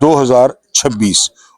2026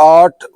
8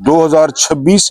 2026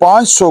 500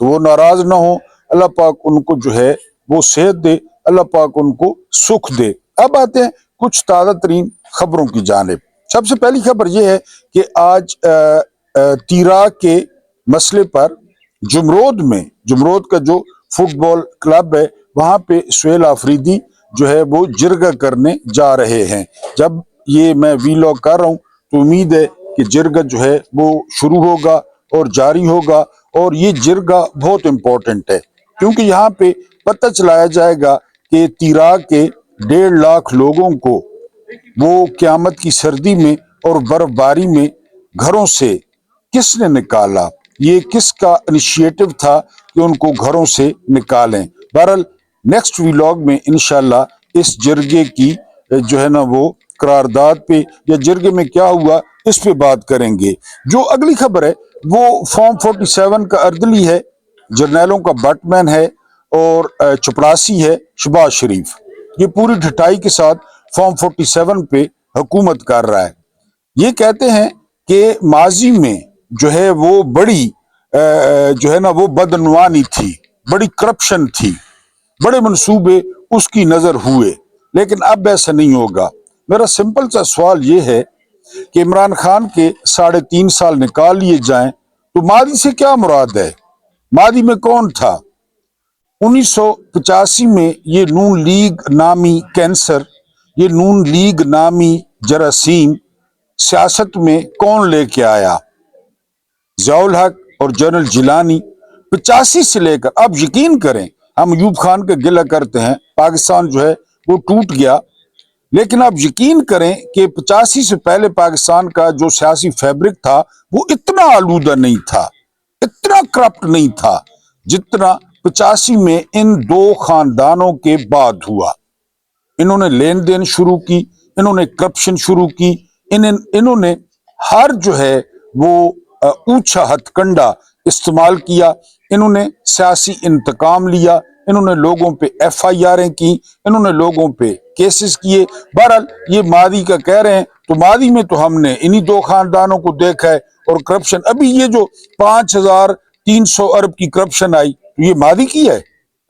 تو وہ ناراض نہ ہو، اللہ پاک ان کو جو ہے وہ صحت دے، اللہ پاک ان کو سکھ دے۔ اب آتے ہیں کچھ تازہ ترین خبروں کی جانب۔ سب سے پہلی خبر یہ ہے کہ آج تیرا کے مسئلے پر جمرود کا جو فٹ بال کلب ہے وہاں پہ سہیل آفریدی جو ہے وہ جرگہ کرنے جا رہے ہیں۔ جب یہ میں ویلاگ کر رہا ہوں تو امید ہے کہ جرگہ جو ہے وہ شروع ہوگا اور جاری ہوگا، اور یہ جرگہ بہت امپورٹنٹ ہے کیونکہ یہاں پہ پتہ چلایا جائے گا کہ تیرا کے 1.5 لاکھ لوگوں کو وہ قیامت کی سردی میں اور برف باری میں گھروں سے کس نے نکالا، یہ کس کا انیشیٹو تھا کہ ان کو گھروں سے نکالیں۔ بہرحال نیکسٹ ویلاگ میں انشاءاللہ اس جرگے کی جو ہے نا وہ قرارداد پہ یا جرگے میں کیا ہوا اس پہ بات کریں گے۔ جو اگلی خبر ہے وہ فارم 47 کا اردلی ہے، جرنیلوں کا بٹ مین ہے اور چپڑاسی ہے شہباز شریف۔ یہ پوری ڈھٹائی کے ساتھ فارم 47 پہ حکومت کر رہا ہے۔ یہ کہتے ہیں کہ ماضی میں جو ہے وہ بڑی جو ہے نا وہ بدعنوانی تھی، بڑی کرپشن تھی، بڑے منصوبے اس کی نظر ہوئے، لیکن اب ایسا نہیں ہوگا۔ میرا سمپل سا سوال یہ ہے کہ عمران خان کے 3.5 سال نکال لیے جائیں تو ماضی سے کیا مراد ہے؟ ماضی میں کون تھا؟ 1985 میں یہ نون لیگ نامی کینسر، یہ نون لیگ نامی جراثیم سیاست میں کون لے کے آیا؟ ضیاء الحق اور جنرل جیلانی۔ 85 سے لے کر اب یقین کریں، ہم ایوب خان کا گلہ کرتے ہیں، پاکستان جو ہے وہ ٹوٹ گیا، لیکن آپ یقین کریں کہ 85 سے پہلے پاکستان کا جو سیاسی فیبرک تھا وہ اتنا آلودہ نہیں تھا، اتنا کرپٹ نہیں تھا جتنا 85 میں ان 2 خاندانوں کے بعد ہوا۔ انہوں نے لین دین شروع کی، انہوں نے کرپشن شروع کی، انہوں نے ہر جو ہے وہ اونچا ہتھ کنڈا استعمال کیا، انہوں نے سیاسی انتقام لیا، انہوں نے لوگوں پہ FIRیں کی، انہوں نے لوگوں پہ کیسز کیے۔ بہرحال یہ ماضی کا کہہ رہے ہیں تو ماضی میں تو ہم نے انہی 2 خاندانوں کو دیکھا ہے، اور کرپشن ابھی یہ جو 5300 ارب کی کرپشن آئی تو یہ ماضی کی ہے،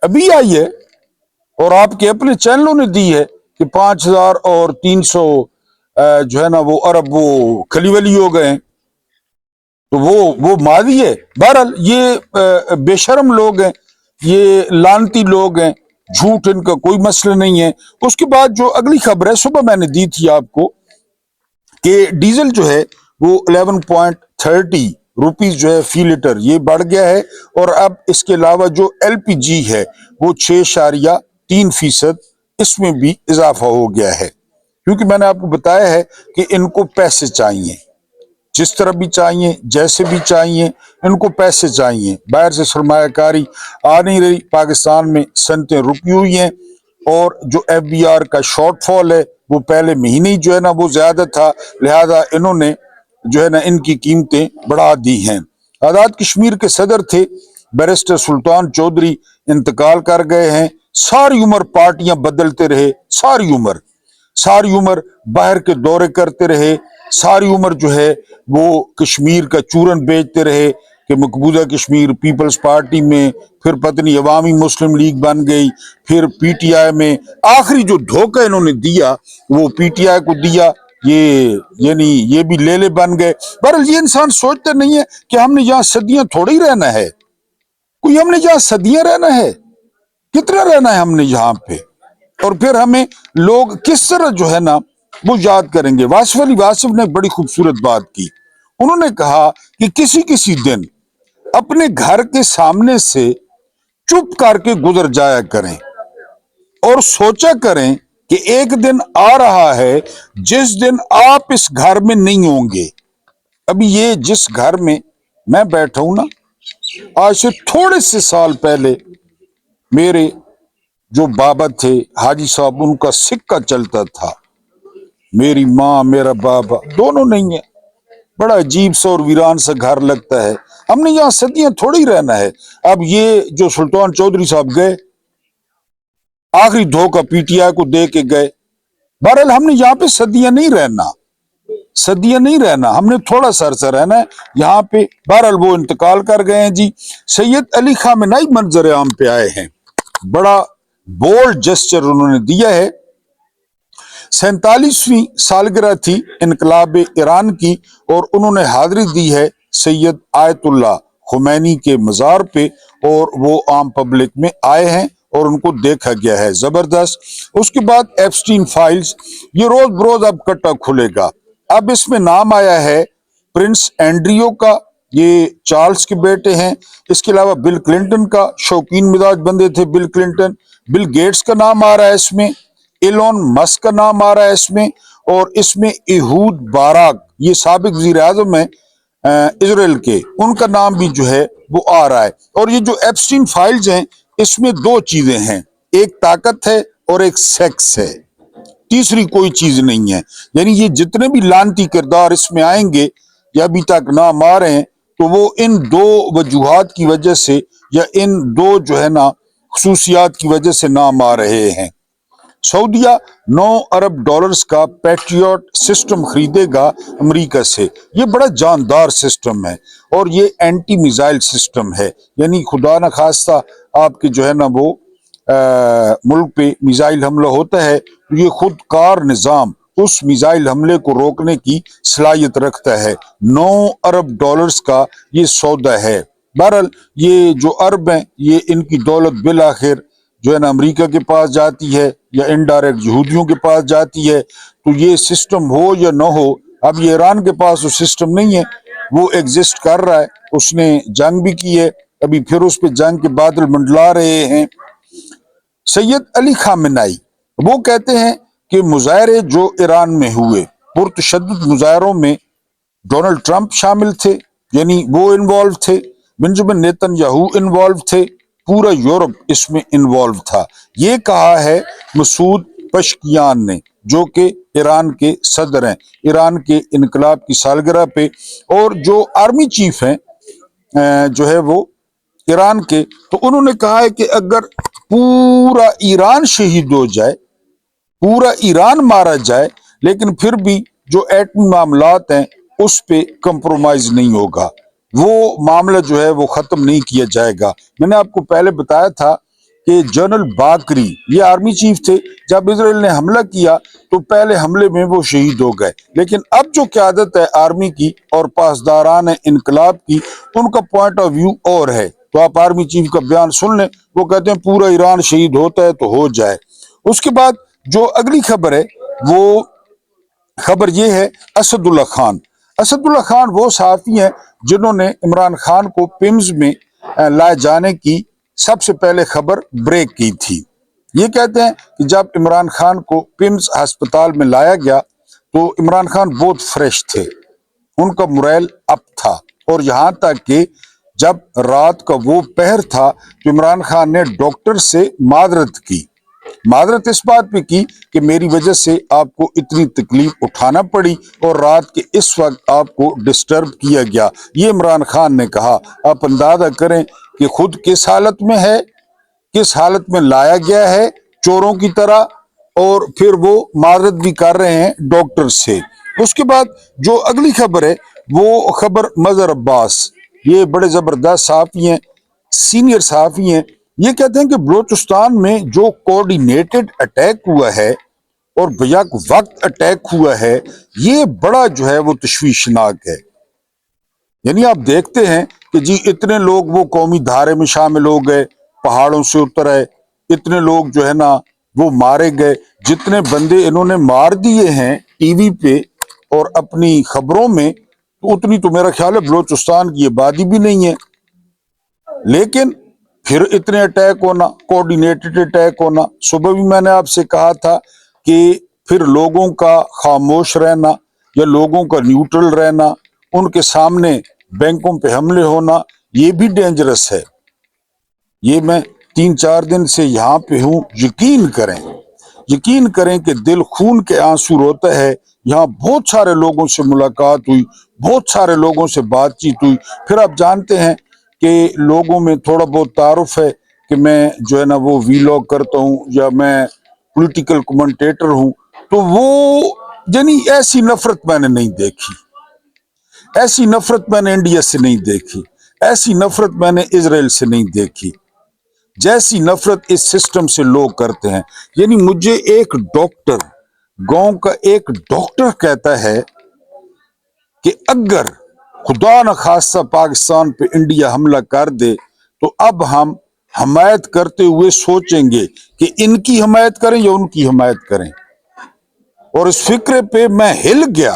ابھی آئی ہے، اور آپ کے اپنے چینلوں نے دی ہے کہ 5300 جو ہے نا وہ ارب وہ کھلی ولی ہو گئے ہیں، تو وہ ماضی ہے۔ بہرحال یہ بے شرم لوگ ہیں، یہ لانتی لوگ ہیں، جھوٹ ان کا کوئی مسئلہ نہیں ہے۔ اس کے بعد جو اگلی خبر ہے صبح میں نے دی تھی آپ کو کہ ڈیزل جو ہے وہ 11.30 روپیز جو ہے فی لیٹر یہ بڑھ گیا ہے، اور اب اس کے علاوہ جو LPG ہے وہ 6.3% اس میں بھی اضافہ ہو گیا ہے، کیونکہ میں نے آپ کو بتایا ہے کہ ان کو پیسے چاہیے، جس طرح بھی چاہیے، جیسے بھی چاہیے، ان کو پیسے چاہیے، باہر سے سرمایہ کاری آ نہیں رہی، پاکستان میں صنعتیں رکی ہوئی ہیں، اور جو FBR کا شارٹ فال ہے وہ پہلے مہینے ہی جو ہے نا وہ زیادہ تھا، لہذا انہوں نے جو ہے نا ان کی قیمتیں بڑھا دی ہیں۔ آزاد کشمیر کے صدر تھے بیرسٹر سلطان چودھری، انتقال کر گئے ہیں۔ ساری عمر پارٹیاں بدلتے رہے، ساری عمر باہر کے دورے کرتے رہے، ساری عمر جو ہے وہ کشمیر کا چورن بیچتے رہے کہ مقبوضہ کشمیر پیپلز پارٹی میں، پھر پتنی عوامی مسلم لیگ بن گئی، پھر PTI میں، آخری جو دھوکہ انہوں نے دیا وہ PTI کو دیا، یہ بھی لے بن گئے۔ بہرحال یہ انسان سوچتے نہیں ہے کہ ہم نے یہاں صدیاں تھوڑی رہنا ہے، کوئی ہم نے یہاں صدیاں رہنا ہے، کتنا رہنا ہے ہم نے یہاں پہ، اور پھر ہمیں لوگ کس طرح جو ہے نا وہ یاد کریں گے۔ واصف علی واصف نے بڑی خوبصورت بات کی، انہوں نے کہا کہ کسی دن اپنے گھر کے سامنے سے چپ کر کے گزر جایا کریں اور سوچا کریں کہ ایک دن آ رہا ہے جس دن آپ اس گھر میں نہیں ہوں گے۔ ابھی یہ جس گھر میں میں بیٹھا ہوں نا، آج سے تھوڑے سے سال پہلے میرے جو بابا تھے حاجی صاحب، ان کا سکہ چلتا تھا، میری ماں میرا بابا دونوں نہیں ہیں، بڑا عجیب سا اور ویران سا گھر لگتا ہے۔ ہم نے یہاں صدیاں تھوڑی رہنا ہے۔ اب یہ جو سلطان چودھری صاحب گئے، آخری دھوکہ PTI کو دے کے گئے، بہرحال ہم نے یہاں پہ صدیاں نہیں رہنا، صدیاں نہیں رہنا، ہم نے تھوڑا سا عرصہ رہنا ہے یہاں پہ۔ بہرحال وہ انتقال کر گئے ہیں جی۔ سید علی خامنہئی منظر عام پہ آئے ہیں، بڑا بولڈ جسچر انہوں نے دیا ہے۔ 47ویں سالگرہ تھی انقلاب ایران کی، اور انہوں نے حاضری دی ہے سید آیت اللہ خمینی کے مزار پہ، اور وہ عام پبلک میں آئے ہیں اور ان کو دیکھا گیا ہے، زبردست۔ اس کے بعد ایپسٹین فائلز، یہ روز بروز اب کٹا کھلے گا۔ اب اس میں نام آیا ہے پرنس اینڈریو کا، یہ چارلز کے بیٹے ہیں۔ اس کے علاوہ بل کلنٹن کا، شوقین مزاج بندے تھے بل کلنٹن۔ بل گیٹس کا نام آ رہا ہے اس میں، ایلون مسک کا نام آ رہا ہے اس میں، اور اس میں ایہود باراک، یہ سابق وزیر اعظم ہیں اسرائیل کے، ان کا نام بھی جو ہے وہ آ رہا ہے۔ اور یہ جو ایپسٹین فائلز ہیں اس میں دو چیزیں ہیں، ایک طاقت ہے اور ایک سیکس ہے، تیسری کوئی چیز نہیں ہے۔ یعنی یہ جتنے بھی لعنتی کردار اس میں آئیں گے یا ابھی تک نام آ رہے ہیں، تو وہ ان دو وجوہات کی وجہ سے یا ان دو جو ہے نا خصوصیات کی وجہ سے نام آ رہے ہیں۔ سعودیہ 9 ارب ڈالرز کا پیٹریوٹ سسٹم خریدے گا امریکہ سے۔ یہ بڑا جاندار سسٹم ہے اور یہ اینٹی میزائل سسٹم ہے، یعنی خدا نہ خواستہ آپ کے جو ہے نا وہ ملک پہ میزائل حملہ ہوتا ہے تو یہ خود کار نظام اس میزائل حملے کو روکنے کی صلاحیت رکھتا ہے۔ 9 ارب ڈالرز کا یہ سودا ہے۔ بہرحال یہ جو ارب ہیں یہ ان کی دولت بالآخر جو ہے نا امریکہ کے پاس جاتی ہے یا انڈائریکٹ یہودیوں کے پاس جاتی ہے۔ تو یہ سسٹم ہو یا نہ ہو، اب یہ ایران کے پاس وہ سسٹم نہیں ہے، وہ ایگزسٹ کر رہا ہے، اس نے جنگ بھی کی ہے، ابھی پھر اس پہ جنگ کے بادل منڈلا رہے ہیں۔ سید علی خامنہئی وہ کہتے ہیں کہ مظاہرے جو ایران میں ہوئے، پرتشدد مظاہروں میں ڈونلڈ ٹرمپ شامل تھے، یعنی وہ انوالو تھے، بنجمن نیتن یاہو انوالو تھے، پورا یورپ اس میں انوالو تھا۔ یہ کہا ہے مسعود پشکیان نے، جو کہ ایران کے صدر ہیں، ایران کے انقلاب کی سالگرہ پہ، اور جو آرمی چیف ہیں جو ہے وہ ایران کے، تو انہوں نے کہا ہے کہ اگر پورا ایران شہید ہو جائے، پورا ایران مارا جائے، لیکن پھر بھی جو ایٹمی معاملات ہیں اس پہ کمپرومائز نہیں ہوگا، وہ معاملہ جو ہے وہ ختم نہیں کیا جائے گا۔ میں نے آپ کو پہلے بتایا تھا کہ جنرل باکری یہ آرمی چیف تھے، جب اسرائیل نے حملہ کیا تو پہلے حملے میں وہ شہید ہو گئے، لیکن اب جو قیادت ہے آرمی کی اور پاسداران انقلاب کی، ان کا پوائنٹ آف ویو اور ہے۔ تو آپ آرمی چیف کا بیان سن لیں، وہ کہتے ہیں پورا ایران شہید ہوتا ہے تو ہو جائے۔ اس کے بعد جو اگلی خبر ہے وہ خبر یہ ہے اسد اللہ خان۔ اسد اللہ خان وہ صحافی ہیں جنہوں نے عمران خان کو پیمز میں لائے جانے کی سب سے پہلے خبر بریک کی تھی۔ یہ کہتے ہیں کہ جب عمران خان کو پیمز ہسپتال میں لایا گیا تو عمران خان بہت فریش تھے، ان کا موریل اپ تھا، اور یہاں تک کہ جب رات کا وہ پہر تھا تو عمران خان نے ڈاکٹر سے معذرت کی، معذرت اس بات پہ کی کہ میری وجہ سے آپ کو اتنی تکلیف اٹھانا پڑی اور رات کے اس وقت آپ کو ڈسٹرب کیا گیا۔ یہ عمران خان نے کہا۔ آپ اندازہ کریں کہ خود کس حالت میں ہے، کس حالت میں لایا گیا ہے چوروں کی طرح، اور پھر وہ معذرت بھی کر رہے ہیں ڈاکٹر سے۔ اس کے بعد جو اگلی خبر ہے وہ خبر مظہر عباس، یہ بڑے زبردست صحافی ہیں، سینئر صحافی ہیں۔ یہ کہتے ہیں کہ بلوچستان میں جو کوارڈینیٹڈ اٹیک ہوا ہے اور بیک وقت اٹیک ہوا ہے، یہ بڑا جو ہے وہ تشویشناک ہے۔ یعنی آپ دیکھتے ہیں کہ جی اتنے لوگ وہ قومی دھارے میں شامل ہو گئے، پہاڑوں سے اتر آئے، اتنے لوگ جو ہے نا وہ مارے گئے، جتنے بندے انہوں نے مار دیے ہیں ٹی وی پہ اور اپنی خبروں میں، تو اتنی تو میرا خیال ہے بلوچستان کی آبادی بھی نہیں ہے۔ لیکن پھر اتنے اٹیک ہونا، کوارڈینیٹڈ اٹیک ہونا۔ صبح بھی میں نے آپ سے کہا تھا کہ پھر لوگوں کا خاموش رہنا یا لوگوں کا نیوٹرل رہنا، ان کے سامنے بینکوں پہ حملے ہونا، یہ بھی ڈینجرس ہے۔ یہ میں 3-4 دن سے یہاں پہ ہوں، یقین کریں کہ دل خون کے آنسو روتا ہے۔ یہاں بہت سارے لوگوں سے ملاقات ہوئی، بہت سارے لوگوں سے بات چیت ہوئی، پھر آپ جانتے ہیں کہ لوگوں میں تھوڑا بہت تعارف ہے کہ میں جو ہے نا وہ ویلاگ کرتا ہوں یا میں پولیٹیکل کمنٹیٹر ہوں، تو وہ یعنی ایسی نفرت میں نے نہیں دیکھی، ایسی نفرت میں نے انڈیا سے نہیں دیکھی، ایسی نفرت میں نے اسرائیل سے نہیں دیکھی، جیسی نفرت اس سسٹم سے لوگ کرتے ہیں۔ یعنی مجھے ایک ڈاکٹر، گاؤں کا ایک ڈاکٹر کہتا ہے کہ اگر خدا نخواستہ پاکستان پہ انڈیا حملہ کر دے تو اب ہم حمایت کرتے ہوئے سوچیں گے کہ ان کی حمایت کریں یا ان کی حمایت کریں۔ اور اس فکرے پہ میں ہل گیا۔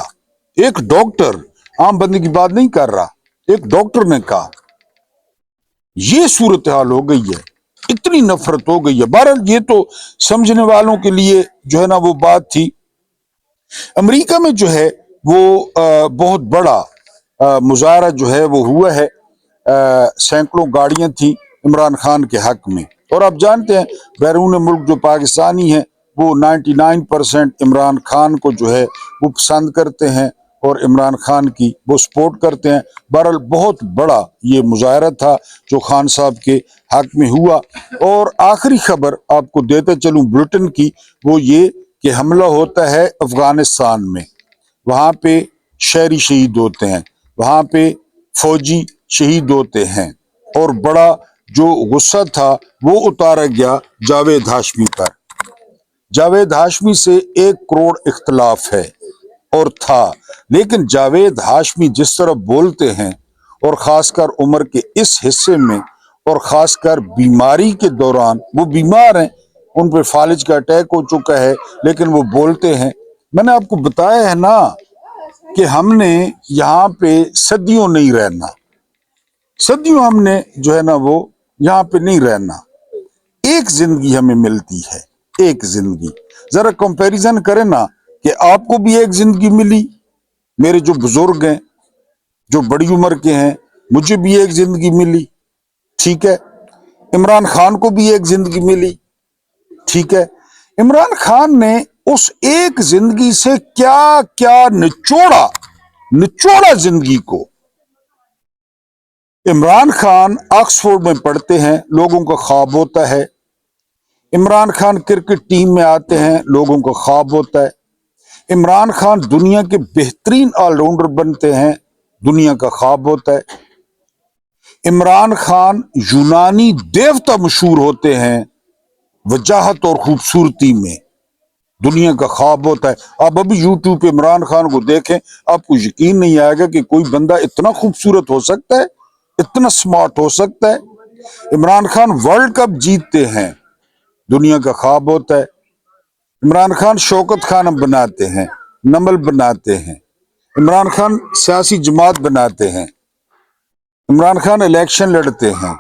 ایک ڈاکٹر، عام بندے کی بات نہیں کر رہا، ایک ڈاکٹر نے کہا یہ صورتحال ہو گئی ہے، اتنی نفرت ہو گئی ہے۔ بہرحال یہ تو سمجھنے والوں کے لیے جو ہے نا وہ بات تھی۔ امریکہ میں جو ہے وہ بہت بڑا مظاہرہ جو ہے وہ ہوا ہے، سینکڑوں گاڑیاں تھیں عمران خان کے حق میں، اور آپ جانتے ہیں بیرون ملک جو پاکستانی ہیں وہ 99% عمران خان کو جو ہے وہ پسند کرتے ہیں اور عمران خان کی وہ سپورٹ کرتے ہیں۔ بہرحال بہت بڑا یہ مظاہرہ تھا جو خان صاحب کے حق میں ہوا۔ اور آخری خبر آپ کو دیتا چلوں بلٹن کی، وہ یہ کہ حملہ ہوتا ہے افغانستان میں، وہاں پہ شہری شہید ہوتے ہیں، وہاں پہ فوجی شہید ہوتے ہیں، اور بڑا جو غصہ تھا وہ اتارا گیا جاوید ہاشمی پر۔ جاوید ہاشمی سے 1 کروڑ اختلاف ہے اور تھا، لیکن جاوید ہاشمی جس طرح بولتے ہیں، اور خاص کر عمر کے اس حصے میں، اور خاص کر بیماری کے دوران، وہ بیمار ہیں، ان پہ فالج کا اٹیک ہو چکا ہے، لیکن وہ بولتے ہیں۔ میں نے آپ کو بتایا ہے نا کہ ہم نے یہاں پہ صدیوں نہیں رہنا، صدیوں ہم نے جو ہے نا وہ یہاں پہ نہیں رہنا، ایک زندگی ہمیں ملتی ہے، ایک زندگی۔ ذرا کمپیریزن کریں نا کہ آپ کو بھی ایک زندگی ملی، میرے جو بزرگ ہیں جو بڑی عمر کے ہیں مجھے بھی ایک زندگی ملی، ٹھیک ہے، عمران خان کو بھی ایک زندگی ملی، ٹھیک ہے۔ عمران خان نے اس ایک زندگی سے کیا کیا نچوڑا زندگی کو۔ عمران خان آکسفورڈ میں پڑھتے ہیں، لوگوں کا خواب ہوتا ہے۔ عمران خان کرکٹ ٹیم میں آتے ہیں، لوگوں کا خواب ہوتا ہے۔ عمران خان دنیا کے بہترین آل راؤنڈر بنتے ہیں، دنیا کا خواب ہوتا ہے۔ عمران خان یونانی دیوتا مشہور ہوتے ہیں وجاہت اور خوبصورتی میں، دنیا کا خواب ہوتا ہے۔ آپ ابھی یوٹیوب پہ عمران خان کو دیکھیں، آپ کو یقین نہیں آئے گا کہ کوئی بندہ اتنا خوبصورت ہو سکتا ہے، اتنا سمارٹ ہو سکتا ہے۔ عمران خان ورلڈ کپ جیتتے ہیں، دنیا کا خواب ہوتا ہے۔ عمران خان شوکت خانم بناتے ہیں، نمل بناتے ہیں۔ عمران خان سیاسی جماعت بناتے ہیں۔ عمران خان الیکشن لڑتے ہیں۔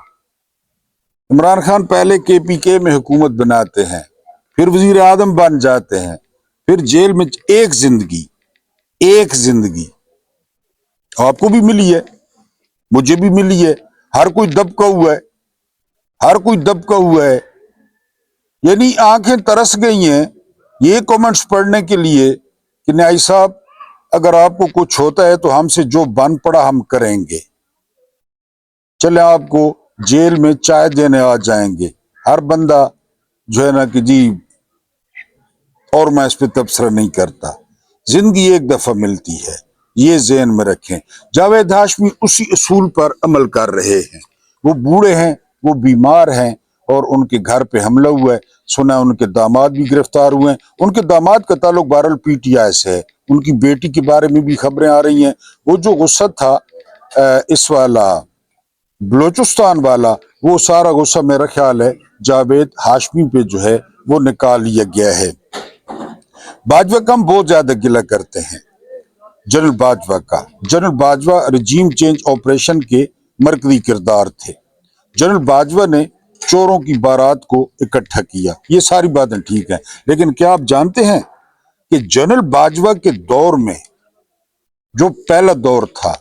عمران خان پہلے KPK میں حکومت بناتے ہیں، پھر وزیر اعظم بن جاتے ہیں، پھر جیل میں۔ ایک زندگی آپ کو بھی ملی ہے، مجھے بھی ملی ہے، ہر کوئی دبکا ہوا ہے، ہر کوئی دبکا ہوا ہے۔ یعنی آنکھیں ترس گئی ہیں یہ کامنٹس پڑھنے کے لیے کہ نیائی صاحب اگر آپ کو کچھ ہوتا ہے تو ہم سے جو بن پڑا ہم کریں گے، چلے آپ کو جیل میں چائے دینے آ جائیں گے، ہر بندہ جو ہے نا کہ جی، اور میں اس پہ تبصرہ نہیں کرتا، زندگی ایک دفعہ ملتی ہے، یہ ذہن میں رکھیں۔ جاوید ہاشمی اسی اصول پر عمل کر رہے ہیں۔ وہ بوڑھے ہیں، وہ بیمار ہیں، اور ان کے گھر پہ حملہ ہوا ہے، سنا ان کے داماد بھی گرفتار ہوئے ہیں۔ ان کے داماد کا تعلق بہرحال PTI سے ہے، ان کی بیٹی کے بارے میں بھی خبریں آ رہی ہیں۔ وہ جو غصہ تھا اس والا بلوچستان والا، وہ سارا غصہ میرا خیال ہے جاوید ہاشمی پہ جو ہے وہ نکال لیا گیا ہے۔ باجوہ کا ہم بہت زیادہ گلہ کرتے ہیں، جنرل باجوہ کا۔ General Bajwa regime change operation کے مرکزی کردار تھے۔ جنرل باجوہ نے چوروں کی بارات کو اکٹھا کیا، یہ ساری باتیں ٹھیک ہیں، لیکن کیا آپ جانتے ہیں کہ جنرل باجوہ کے دور میں جو پہلا دور تھا،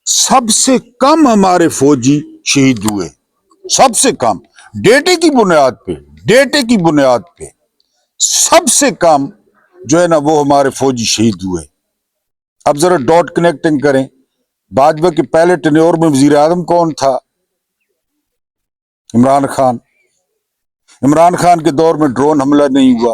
سب سے کم ہمارے فوجی شہید ہوئے، سب سے کم، ڈیٹے کی بنیاد پہ سب سے کم جو ہے نا وہ ہمارے فوجی شہید ہوئے۔ اب ذرا ڈاٹ کنیکٹنگ کریں، باجوہ کے پہلے ٹینیور میں وزیر اعظم کون تھا؟ عمران خان۔ عمران خان کے دور میں ڈرون حملہ نہیں ہوا،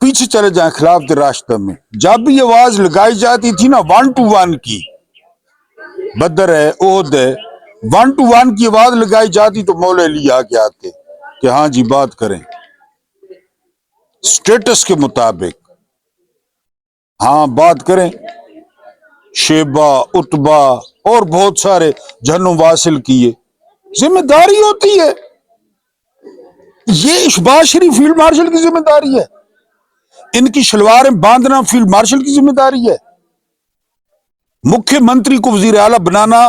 پیچھے چلے جائیں خلاف راستہ میں. جب بھی آواز لگائی جاتی تھی نا 1-1 کی، بدر ہے عہد ہے، 1-1 کی آواز لگائی جاتی تو مولوی علی آگے آتے کہ ہاں جی بات کریں سٹیٹس کے مطابق، ہاں بات کریں. شیبہ، اتبا اور بہت سارے جہنم واصل کیے. ذمہ داری ہوتی ہے، یہ اشباز شریف فیلڈ مارشل کی ذمہ داری ہے، ان کی شلواریں باندھنا فیلڈ مارشل کی ذمہ داری ہے، مکھیہ منتری کو وزیر اعلیٰ بنانا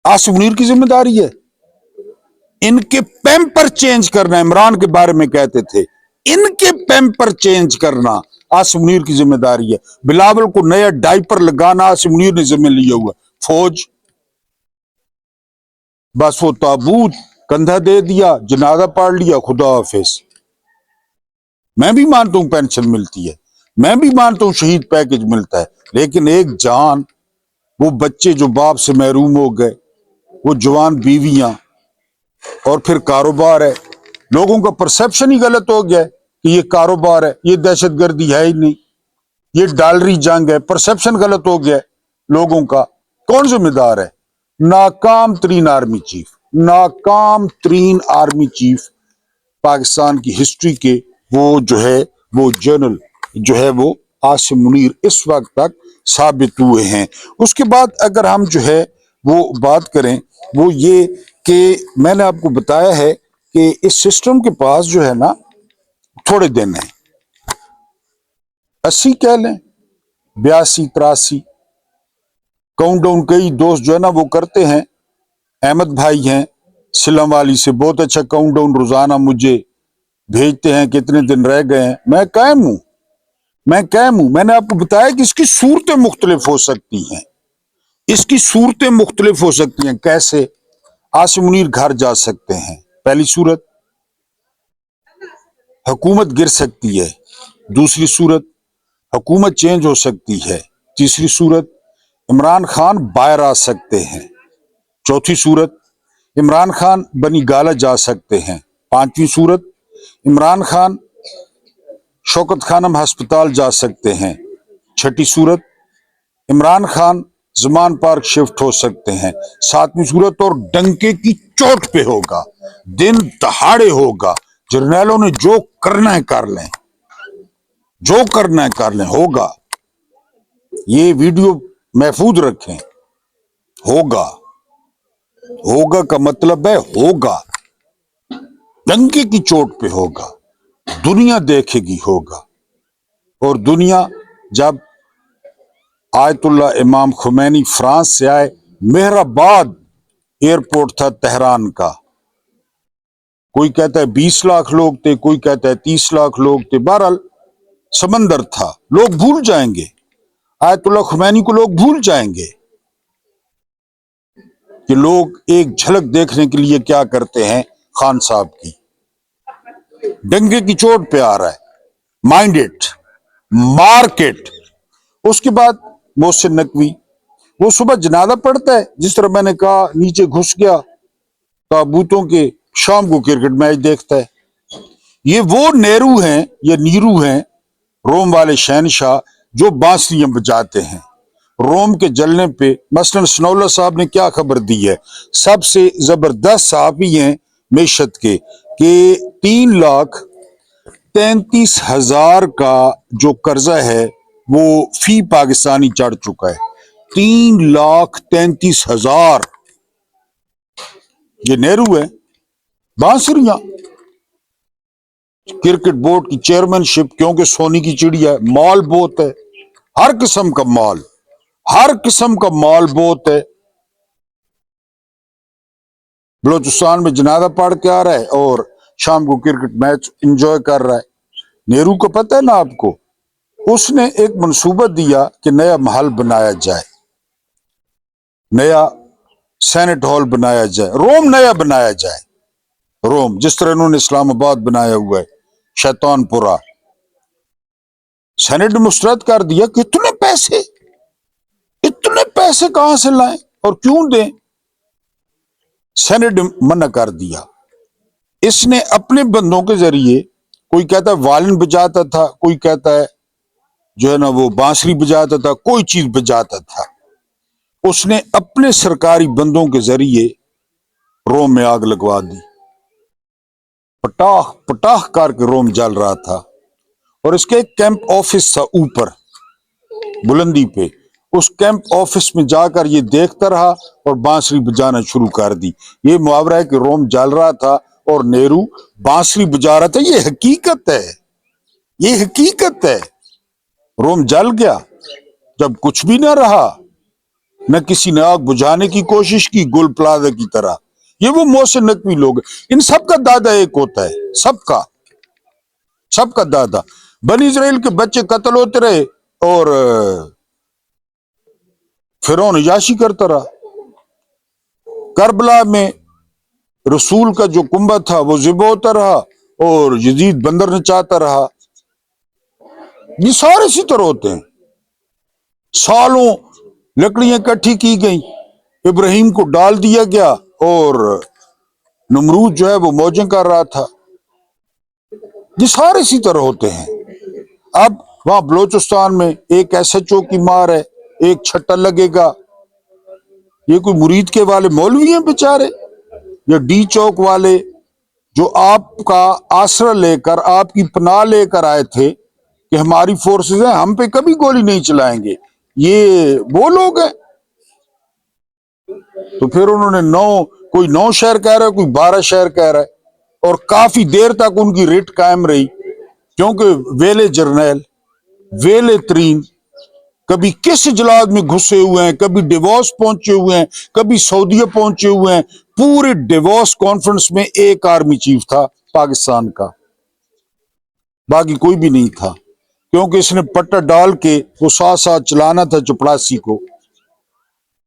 آصف منیر کی ذمہ داری ہے، ان کے پیمپر چینج کرنا، عمران کے بارے میں کہتے تھے ان کے پیمپر چینج کرنا آصف منیر کی ذمہ داری ہے. بلاول کو نیا ڈائپر لگانا آصف منیر نے ذمہ لیا ہوا. فوج بس وہ تابوت کندھا دے دیا، جنازہ پڑھ لیا، خدا حافظ. میں بھی مانتا ہوں پینشن ملتی ہے، میں بھی مانتا ہوں شہید پیکج ملتا ہے، لیکن ایک جان، وہ بچے جو باپ سے محروم ہو گئے، وہ جوان بیویاں، اور پھر کاروبار ہے. لوگوں کا پرسپشن ہی غلط ہو گیا ہے کہ یہ کاروبار ہے، یہ دہشت گردی ہے ہی نہیں، یہ ڈالری جنگ ہے. پرسپشن غلط ہو گیا ہے لوگوں کا. کون ذمہ دار ہے؟ ناکام ترین آرمی چیف، ناکام ترین آرمی چیف پاکستان کی ہسٹری کے، وہ جو ہے وہ جنرل جو ہے وہ آصف منیر اس وقت تک ثابت ہوئے ہیں. اس کے بعد اگر ہم جو ہے وہ بات کریں، وہ یہ کہ میں نے آپ کو بتایا ہے کہ اس سسٹم کے پاس جو ہے نا تھوڑے دن ہیں، 80 کہہ لیں، 82 83 کاؤنٹ ڈاؤن. کئی دوست جو ہے نا وہ کرتے ہیں، احمد بھائی ہیں سلم والی سے، بہت اچھا کاؤنٹ ڈاؤن روزانہ مجھے بھیجتے ہیں کتنے دن رہ گئے ہیں. میں قائم ہوں، میں نے آپ کو بتایا کہ اس کی صورتیں مختلف ہو سکتی ہیں، اس کی صورتیں مختلف ہو سکتی ہیں. کیسے؟ آصف منیر گھر جا سکتے ہیں، پہلی صورت. حکومت گر سکتی ہے، دوسری صورت. حکومت چینج ہو سکتی ہے، تیسری صورت. عمران خان باہر آ سکتے ہیں، چوتھی صورت. عمران خان بنی گالہ جا سکتے ہیں، پانچویں صورت. عمران خان شوکت خانم ہسپتال جا سکتے ہیں، چھٹی صورت. عمران خان زمان پارک شفٹ ہو سکتے ہیں، ساتویں صورت. اور ڈنکے کی چوٹ پہ ہوگا، دن دہاڑے ہوگا. جرنیلوں نے جو کرنا ہے کر لیں، جو کرنا ہے کر لیں، ہوگا. یہ ویڈیو محفوظ رکھیں، ہوگا. ہوگا کا مطلب ہے ہوگا، ڈنکے کی چوٹ پہ ہوگا، دنیا دیکھے گی ہوگا. اور دنیا جب آیت اللہ امام خمینی فرانس سے آئے، مہرآباد ایئرپورٹ تھا تہران کا، کوئی کہتا ہے 20 لاکھ لوگ تھے، کوئی کہتا ہے 30 لاکھ لوگ تھے. بہرحال سمندر تھا. لوگ بھول جائیں گے آیت اللہ خمینی کو، لوگ بھول جائیں گے کہ لوگ ایک جھلک دیکھنے کے لیے کیا کرتے ہیں. خان صاحب کی ڈنگے کی چوٹ پہ آ رہا ہے، مائنڈ اٹ، مارکیٹ. اس کے بعد محسن نقوی، وہ صبح جنازہ پڑھتا ہے، جس طرح میں نے کہا نیچے گھس گیا تابوتوں کے، شام کو کرکٹ میچ دیکھتا ہے. یہ وہ نیرو ہیں، یہ نیرو ہیں، روم والے شہنشاہ جو بانسریاں بجاتے ہیں. روم کے جلنے پہ مثلا سنولہ صاحب نے کیا خبر دی ہے، سب سے زبردست صحافی ہیں معیشت کے، کہ 3,33,000 کا جو قرضہ ہے وہ فی پاکستانی چڑھ چکا ہے. 3,33,000. یہ نیرو ہے. بانسریاں، کرکٹ بورڈ کی چیئرمین شپ، کیونکہ سونی کی چڑیا ہے، مال بہت ہے، ہر قسم کا مال، ہر قسم کا مال بہت ہے. بلوچستان میں جنازہ پڑھ کے آ رہا ہے اور شام کو کرکٹ میچ انجوائے کر رہا ہے. نیرو کو پتہ ہے نا آپ کو، اس نے ایک منصوبہ دیا کہ نیا محل بنایا جائے، نیا سینٹ ہال بنایا جائے، روم نیا بنایا جائے. روم جس طرح انہوں نے اسلام آباد بنایا ہوا ہے، شیطان پورا. سینٹ نے مسترد کر دیا کہ اتنے پیسے کہاں سے لائیں اور کیوں دیں. سینٹ نے منع کر دیا. اس نے اپنے بندوں کے ذریعے کوئی کہتا ہے وائلن بجاتا تھا، کوئی کہتا ہے جو ہے نا وہ بانسری بجاتا تھا، کوئی چیز بجاتا تھا۔ اس نے اپنے سرکاری بندوں کے ذریعے روم میں آگ لگوا دی، پٹاخ پٹاخ کر کے روم جل رہا تھا، اور اس کے ایک کیمپ آفس تھا اوپر بلندی پہ، اس کیمپ آفس میں جا کر یہ دیکھتا رہا اور بانسری بجانا شروع کر دی۔ یہ محاورہ ہے کہ روم جل رہا تھا اور نہرو بانسری بجا رہا تھا، یہ حقیقت ہے، یہ حقیقت ہے۔ روم جل گیا جب کچھ بھی نہ رہا، نہ کسی نے آگ بجھانے کی کوشش کی، گل پلازا کی طرح۔ یہ وہ محسن نقوی لوگ ہیں، ان سب کا دادا ایک ہوتا ہے، سب کا دادا۔ بنی اسرائیل کے بچے قتل ہوتے رہے اور فرعون عیاشی کرتا رہا۔ کربلا میں رسول کا جو کنبہ تھا وہ ذبح ہوتا رہا اور یزید بندر نچاتا رہا۔ یہ سارے اسی طرح ہوتے ہیں۔ سالوں لکڑیاں اکٹھی کی گئیں، ابراہیم کو ڈال دیا گیا اور نمرود جو ہے وہ موجیں کر رہا تھا۔ یہ سارے اسی طرح ہوتے ہیں۔ اب وہاں بلوچستان میں ایک ایس ایچ او کی مار ہے، ایک چھٹا لگے گا۔ یہ کوئی مرید کے والے مولوی ہیں بیچارے، یا ڈی چوک والے جو آپ کا آسرا لے کر، آپ کی پناہ لے کر آئے تھے کہ ہماری فورسز ہیں، ہم پہ کبھی گولی نہیں چلائیں گے، یہ وہ لوگ ہیں۔ تو پھر انہوں نے کوئی 9 شہر کہہ رہا ہے، کوئی 12 شہر کہہ رہا ہے، اور کافی دیر تک ان کی رٹ قائم رہی، کیونکہ ویلے جرنیل، ویلے ترین کبھی کس اجلاس میں گھسے ہوئے ہیں، کبھی ڈیووس پہنچے ہوئے ہیں، کبھی سعودیہ پہنچے ہوئے ہیں۔ پورے ڈیووس کانفرنس میں ایک آرمی چیف تھا پاکستان کا، باقی کوئی بھی نہیں تھا، کیونکہ اس نے پٹا ڈال کے وہ ساتھ ساتھ چلانا تھا چپڑاسی کو۔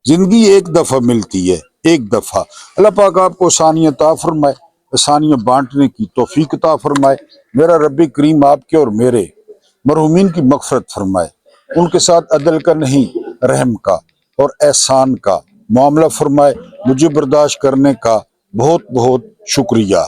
زندگی ایک دفعہ ملتی ہے، ایک دفعہ۔ اللہ پاک آپ کو آسانیاں عطا فرمائے، آسانیاں بانٹنے کی توفیق عطا فرمائے۔ میرا رب کریم آپ کے اور میرے مرحومین کی مغفرت فرمائے، ان کے ساتھ عدل کا نہیں رحم کا اور احسان کا معاملہ فرمائے۔ مجھے برداشت کرنے کا بہت بہت شکریہ۔